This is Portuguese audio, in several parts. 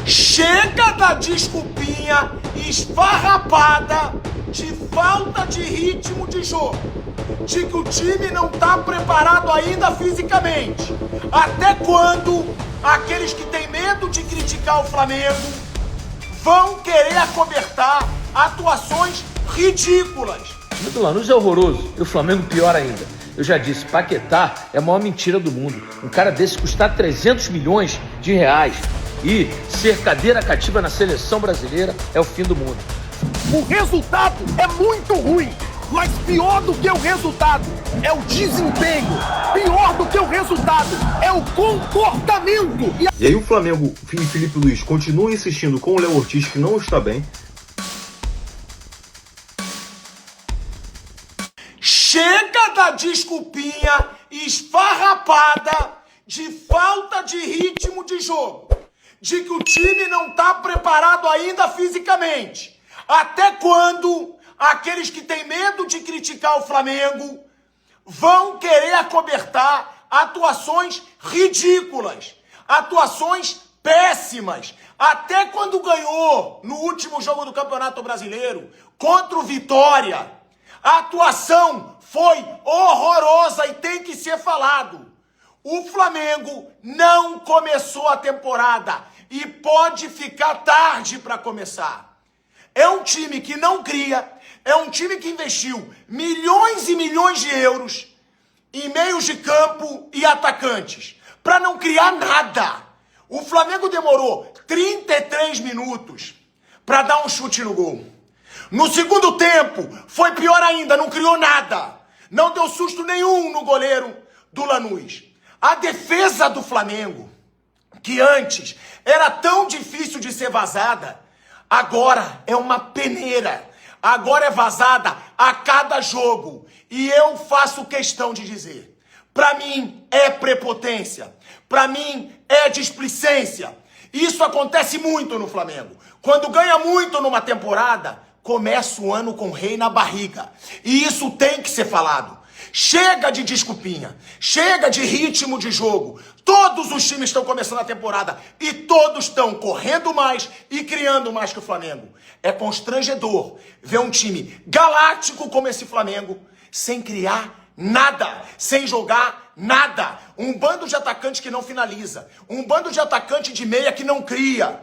Chega da desculpinha esfarrapada de falta de ritmo de jogo, de que o time não tá preparado ainda fisicamente. Até quando aqueles que têm medo de criticar o Flamengo vão querer acobertar atuações ridículas? O do Lanús é horroroso e o Flamengo pior ainda. Eu já disse, Paquetá é a maior mentira do mundo. Um cara desse custar 300 milhões de reais e ser cadeira cativa na seleção brasileira é o fim do mundo. O resultado é muito ruim, mas pior do que o resultado é o desempenho. Pior do que o resultado é o comportamento. E aí o Flamengo e Felipe Luiz continuam insistindo com o Léo Ortiz, que não está bem. Chega da desculpinha esfarrapada de falta de ritmo de jogo, de que o time não tá preparado ainda fisicamente. Até quando aqueles que têm medo de criticar o Flamengo vão querer acobertar atuações ridículas, atuações péssimas? Até quando ganhou no último jogo do Campeonato Brasileiro contra o Vitória, a atuação foi horrorosa e tem que ser falado. O Flamengo não começou a temporada e pode ficar tarde para começar. É um time que não cria, é um time que investiu milhões e milhões de euros em meios de campo e atacantes para não criar nada. O Flamengo demorou 33 minutos para dar um chute no gol. No segundo tempo, foi pior ainda, não criou nada. Não deu susto nenhum no goleiro do Lanús. A defesa do Flamengo, que antes era tão difícil de ser vazada, agora é uma peneira. Agora é vazada a cada jogo. E eu faço questão de dizer, para mim é prepotência, para mim é displicência. Isso acontece muito no Flamengo. Quando ganha muito numa temporada, começa o ano com o rei na barriga. E isso tem que ser falado. Chega de desculpinha. Chega de ritmo de jogo. Todos os times estão começando a temporada e todos estão correndo mais e criando mais que o Flamengo. É constrangedor ver um time galáctico como esse Flamengo sem criar nada, sem jogar nada. Um bando de atacante que não finaliza. Um bando de atacante de meia que não cria.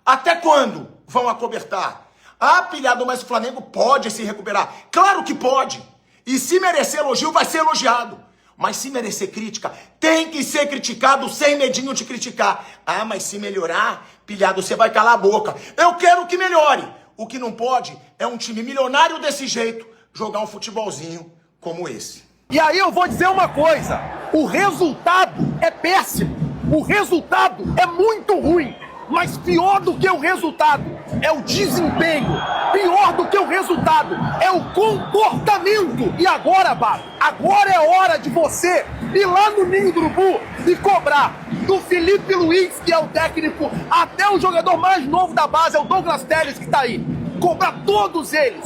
Até quando vão acobertar? Ah, pilhado, mas o Flamengo pode se recuperar. Claro que pode. E se merecer elogio, vai ser elogiado. Mas se merecer crítica, tem que ser criticado sem medinho de criticar. Ah, mas se melhorar, pilhado, você vai calar a boca. Eu quero que melhore. O que não pode é um time milionário desse jeito jogar um futebolzinho como esse. E aí eu vou dizer uma coisa. O resultado é péssimo. O resultado é muito ruim. Mas pior do que o resultado é o desempenho. Pior do que o resultado é o comportamento. E agora, Bato, agora é hora de você ir lá no Ninho do Urubu e cobrar do Felipe Luiz, que é o técnico, até o jogador mais novo da base, é o Douglas Telles, que tá aí. Cobrar todos eles,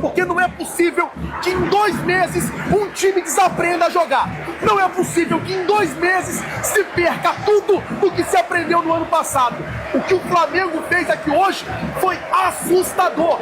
porque não é possível que em 2 meses um time desaprenda a jogar. Não é possível que em 2 meses se perca tudo do que se aprendeu no ano passado. O que o Flamengo fez aqui hoje foi assustador,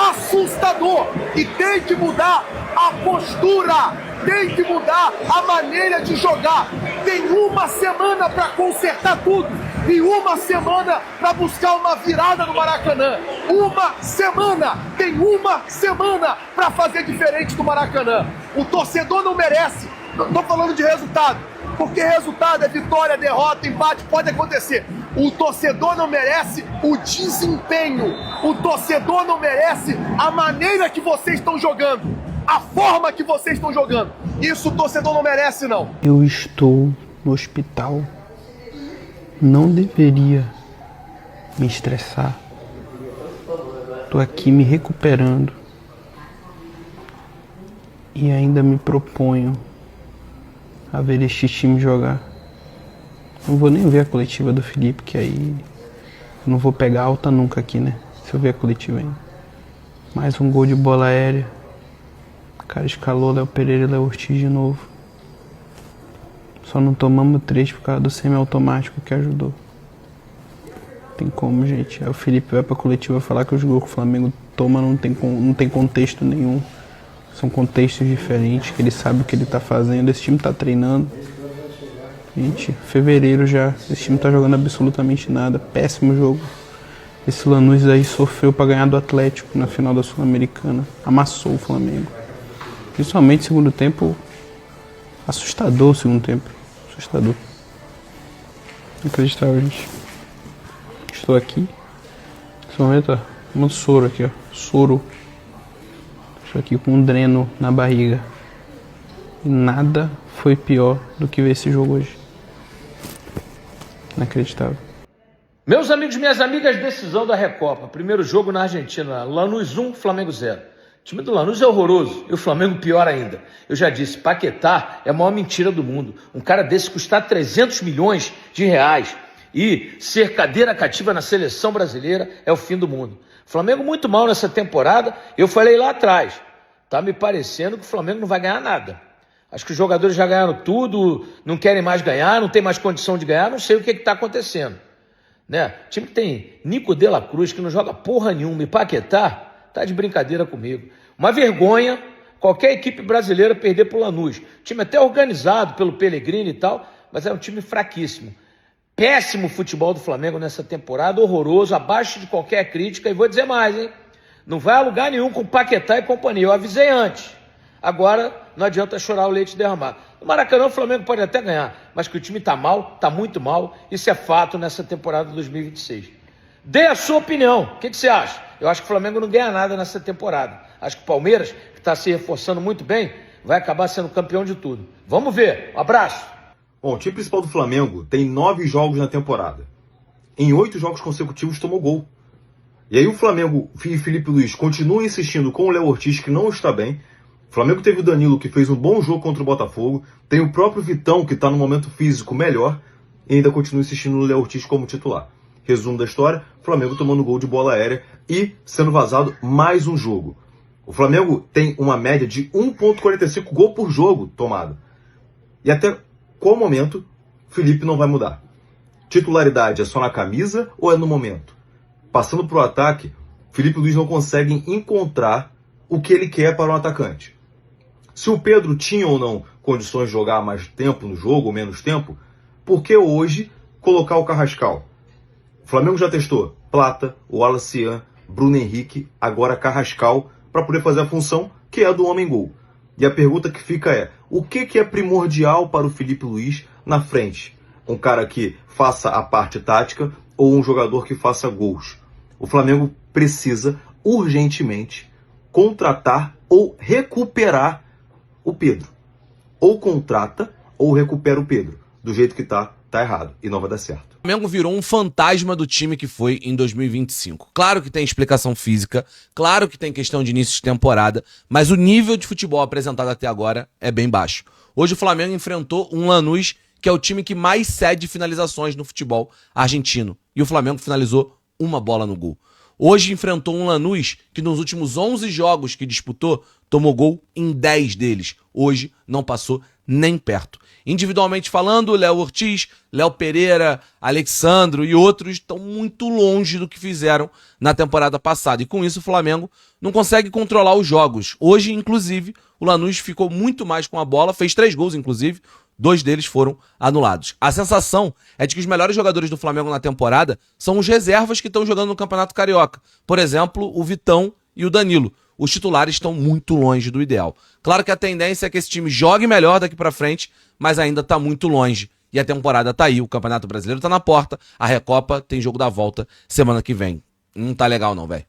assustador. E tem que mudar a postura, tem que mudar a maneira de jogar. Tem uma semana para consertar tudo e uma semana para buscar uma virada no Maracanã. Uma semana, tem uma semana para fazer diferente do Maracanã. O torcedor não merece, não tô falando de resultado, porque resultado é vitória, derrota, empate, pode acontecer. O torcedor não merece o desempenho, o torcedor não merece a maneira que vocês estão jogando, a forma que vocês estão jogando. Isso o torcedor não merece, não. Eu estou no hospital. Não deveria me estressar. Tô aqui me recuperando e ainda me proponho a ver este time jogar. Não vou nem ver a coletiva do Felipe, que aí eu não vou pegar alta nunca aqui, né? Se eu ver a coletiva ainda. Mais um gol de bola aérea. O cara escalou Léo Pereira e Léo Ortiz de novo. Só não tomamos 3 por causa do semiautomático que ajudou. Tem como, gente. Aí o Felipe vai pra coletiva falar que os gols que o Flamengo toma não tem contexto nenhum. São contextos diferentes, que ele sabe o que ele tá fazendo, esse time tá treinando. Gente, fevereiro já, esse time tá jogando absolutamente nada, péssimo jogo. Esse Lanús aí sofreu pra ganhar do Atlético na final da Sul-Americana, amassou o Flamengo. Principalmente no segundo tempo, assustador o segundo tempo, assustador. Inacreditável, gente. Estou aqui, nesse momento, ó, um soro aqui, ó, soro. Estou aqui com um dreno na barriga. E nada foi pior do que ver esse jogo hoje. Inacreditável. Meus amigos e minhas amigas, decisão da Recopa. Primeiro jogo na Argentina, Lanús 1, Flamengo 0. O time do Lanús é horroroso e o Flamengo pior ainda. Eu já disse, Paquetá é a maior mentira do mundo. Um cara desse custar 300 milhões de reais e ser cadeira cativa na seleção brasileira é o fim do mundo. Flamengo muito mal nessa temporada, eu falei lá atrás. Tá me parecendo que o Flamengo não vai ganhar nada. Acho que os jogadores já ganharam tudo, não querem mais ganhar, não tem mais condição de ganhar, não sei o que está acontecendo. Né? O time que tem Nico de la Cruz, que não joga porra nenhuma, e Paquetá, tá de brincadeira comigo. Uma vergonha qualquer equipe brasileira perder pro Lanús. O time até organizado pelo Pellegrini e tal, mas é um time fraquíssimo. Péssimo futebol do Flamengo nessa temporada, horroroso, abaixo de qualquer crítica. E vou dizer mais, hein? Não vai a lugar nenhum com Paquetá e companhia. Eu avisei antes. Agora não adianta chorar o leite derramar. No Maracanã o Flamengo pode até ganhar, mas que o time tá mal, tá muito mal. Isso é fato nessa temporada de 2026. Dê a sua opinião. O que você acha? Eu acho que o Flamengo não ganha nada nessa temporada. Acho que o Palmeiras, que está se reforçando muito bem, vai acabar sendo campeão de tudo. Vamos ver. Um abraço. Bom, o time principal do Flamengo tem 9 jogos na temporada. Em 8 jogos consecutivos tomou gol. E aí o Flamengo e Felipe Luiz continuam insistindo com o Léo Ortiz, que não está bem. O Flamengo teve o Danilo, que fez um bom jogo contra o Botafogo. Tem o próprio Vitão, que está no momento físico melhor. E ainda continua insistindo no Léo Ortiz como titular. Resumo da história, o Flamengo tomando gol de bola aérea e sendo vazado mais um jogo. O Flamengo tem uma média de 1,45 gol por jogo tomado. E até qual momento Felipe não vai mudar? Titularidade é só na camisa ou é no momento? Passando para o ataque, Felipe Luiz não consegue encontrar o que ele quer para um atacante. Se o Pedro tinha ou não condições de jogar mais tempo no jogo ou menos tempo, por que hoje colocar o Carrascal? O Flamengo já testou Plata, Wallace, Bruno Henrique, agora Carrascal, para poder fazer a função que é a do homem-gol. E a pergunta que fica é, o que é primordial para o Felipe Luiz na frente? Um cara que faça a parte tática ou um jogador que faça gols? O Flamengo precisa urgentemente contratar ou recuperar o Pedro. Ou contrata ou recupera o Pedro. Do jeito que tá errado e não vai dar certo. O Flamengo virou um fantasma do time que foi em 2025. Claro que tem explicação física, claro que tem questão de início de temporada, mas o nível de futebol apresentado até agora é bem baixo. Hoje o Flamengo enfrentou um Lanús que é o time que mais cede finalizações no futebol argentino. E o Flamengo finalizou uma bola no gol. Hoje enfrentou um Lanús que nos últimos 11 jogos que disputou, tomou gol em 10 deles. Hoje não passou nem perto. Individualmente falando, Léo Ortiz, Léo Pereira, Alexandro e outros estão muito longe do que fizeram na temporada passada. E com isso o Flamengo não consegue controlar os jogos. Hoje, inclusive, o Lanús ficou muito mais com a bola, fez 3 gols, inclusive. 2 deles foram anulados. A sensação é de que os melhores jogadores do Flamengo na temporada são os reservas que estão jogando no Campeonato Carioca. Por exemplo, o Vitão e o Danilo. Os titulares estão muito longe do ideal. Claro que a tendência é que esse time jogue melhor daqui pra frente, mas ainda tá muito longe. E a temporada tá aí, o Campeonato Brasileiro tá na porta, a Recopa tem jogo da volta semana que vem. Não tá legal não, velho.